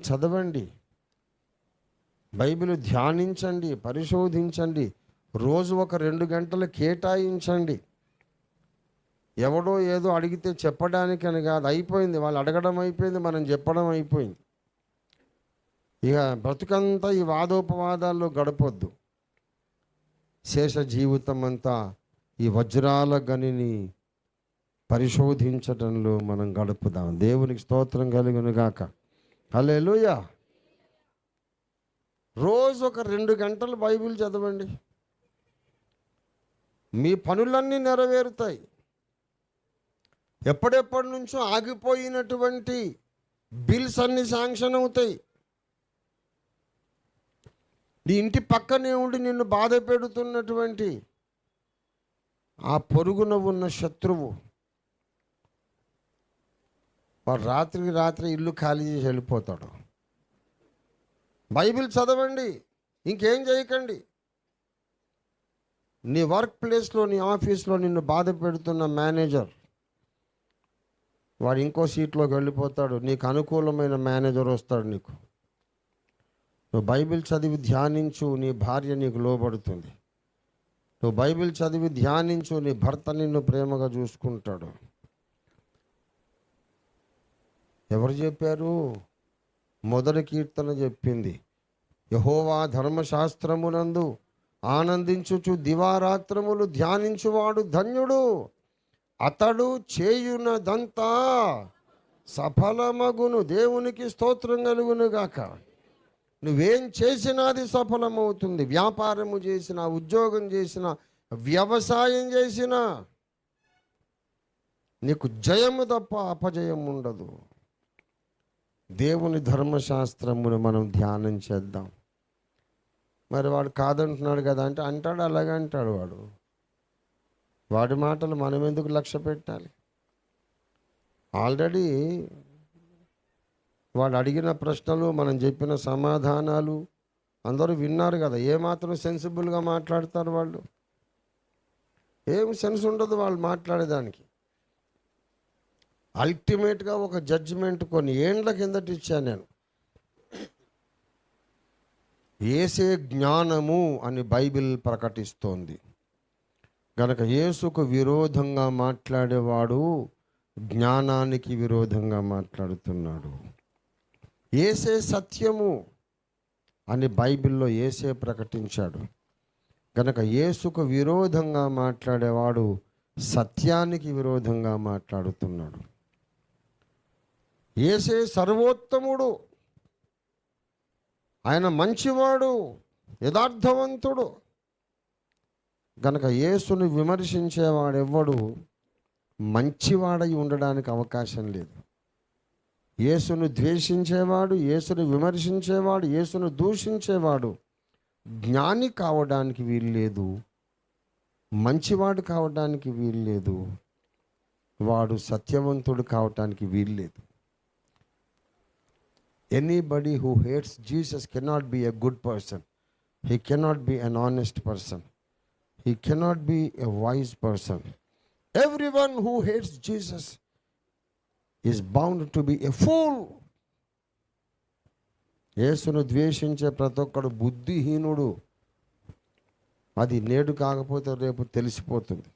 చదవండి, బైబిల్ ధ్యానించండి, పరిశోధించండి. రోజు ఒక 2 గంటలు కేటాయించండి. ఎవడో ఏదో అడిగితే చెప్పడానికని కాదు, అయిపోయింది. వాళ్ళు అడగడం అయిపోయింది, మనం చెప్పడం అయిపోయింది. ఇక బ్రతుకంతా ఈ వాదోపవాదాల్లో గడపొద్దు. శేష జీవితం అంతా ఈ వజ్రాల గనిని పరిశోధించడంలో మనం గడుపుదాం. దేవునికి స్తోత్రం కలుగును గాక. హల్లెలూయా. రోజు ఒక 2 గంటలు బైబిల్ చదవండి, మీ పనులన్నీ నెరవేరుతాయి. ఎప్పటి నుంచో ఆగిపోయినటువంటి బిల్స్ అన్నీ శాంక్షన్ అవుతాయి. నీ ఇంటి పక్కనే ఉండి నిన్ను బాధ పెడుతున్నటువంటి ఆ పొరుగున ఉన్న శత్రువు వాడు రాత్రికి రాత్రి ఇల్లు ఖాళీ చేసి వెళ్ళిపోతాడు. బైబిల్ చదవండి, ఇంకేం చేయకండి. నీ వర్క్ ప్లేస్లో, నీ ఆఫీస్లో నిన్ను బాధ పెడుతున్న మేనేజర్ వాడు ఇంకో సీట్లోకి వెళ్ళిపోతాడు. నీకు అనుకూలమైన మేనేజర్ వస్తాడు. నువ్వు బైబిల్ చదివి ధ్యానించు, నీ భార్య నీకు లోబడుతుంది. నువ్వు బైబిల్ చదివి ధ్యానించు, నీ భర్త నిన్ను ప్రేమగా చూసుకుంటాడు. ఎవరు చెప్పారు? మొదటి కీర్తన చెప్పింది, యెహోవా ధర్మశాస్త్రమునందు ఆనందించుచు దివారాత్రములు ధ్యానించువాడు ధన్యుడు, అతడు చేయునదంతా సఫలమగును. దేవునికి స్తోత్రం కలుగును గాక. నువ్వేం చేసినా అది సఫలమవుతుంది. వ్యాపారము చేసినా, ఉద్యోగం చేసినా, వ్యవసాయం చేసినా నీకు జయము తప్ప అపజయం ఉండదు. దేవుని ధర్మశాస్త్రమును మనం ధ్యానం చేద్దాం. మరి వాడు కాదంటున్నాడు కదా అంటే అంటాడు, అలాగే అంటాడు. వాడి మాటలు మనం ఎందుకు లక్ష్య పెట్టాలి? ఆల్రెడీ వాడు అడిగిన ప్రశ్నలు, మనం చెప్పిన సమాధానాలు అందరూ విన్నారు కదా. ఏమాత్రం సెన్సిబుల్గా మాట్లాడతారు వాళ్ళు? ఏం సెన్స్ ఉండదు వాళ్ళు మాట్లాడేదానికి. అల్టిమేట్గా ఒక జడ్జిమెంట్ కొన్ని ఏండ్ల కిందట ఇచ్చాను నేను. యేసే జ్ఞానము అని బైబిల్ ప్రకటిస్తోంది గనక యేసుకు విరోధంగా మాట్లాడేవాడు జ్ఞానానికి విరోధంగా మాట్లాడుతున్నాడు. యేసే సత్యము అని బైబిల్లో యేసే ప్రకటించాడు గనక యేసుకు విరోధంగా మాట్లాడేవాడు సత్యానికి విరోధంగా మాట్లాడుతున్నాడు. యేసే సర్వోత్తముడు, ఆయన మంచివాడు, యథార్థవంతుడు గనక యేసుని విమర్శించేవాడెవ్వడు మంచివాడై ఉండడానికి అవకాశం లేదు. యేసును ద్వేషించేవాడు, యేసును విమర్శించేవాడు, యేసును దూషించేవాడు జ్ఞాని కావడానికి వీల్లేదు, మంచివాడు కావడానికి వీల్లేదు, వాడు సత్యవంతుడు కావడానికి వీల్లేదు. Anybody who hates Jesus cannot be a good person. He cannot be an honest person. He cannot be a wise person. Everyone who hates Jesus is bound to be a fool. యేసును ద్వేషించే ప్రతి ఒక్కడు బుద్ధిహీనుడు. అది నేడు కాకపోతే రేపు తెలిసిపోతుంది.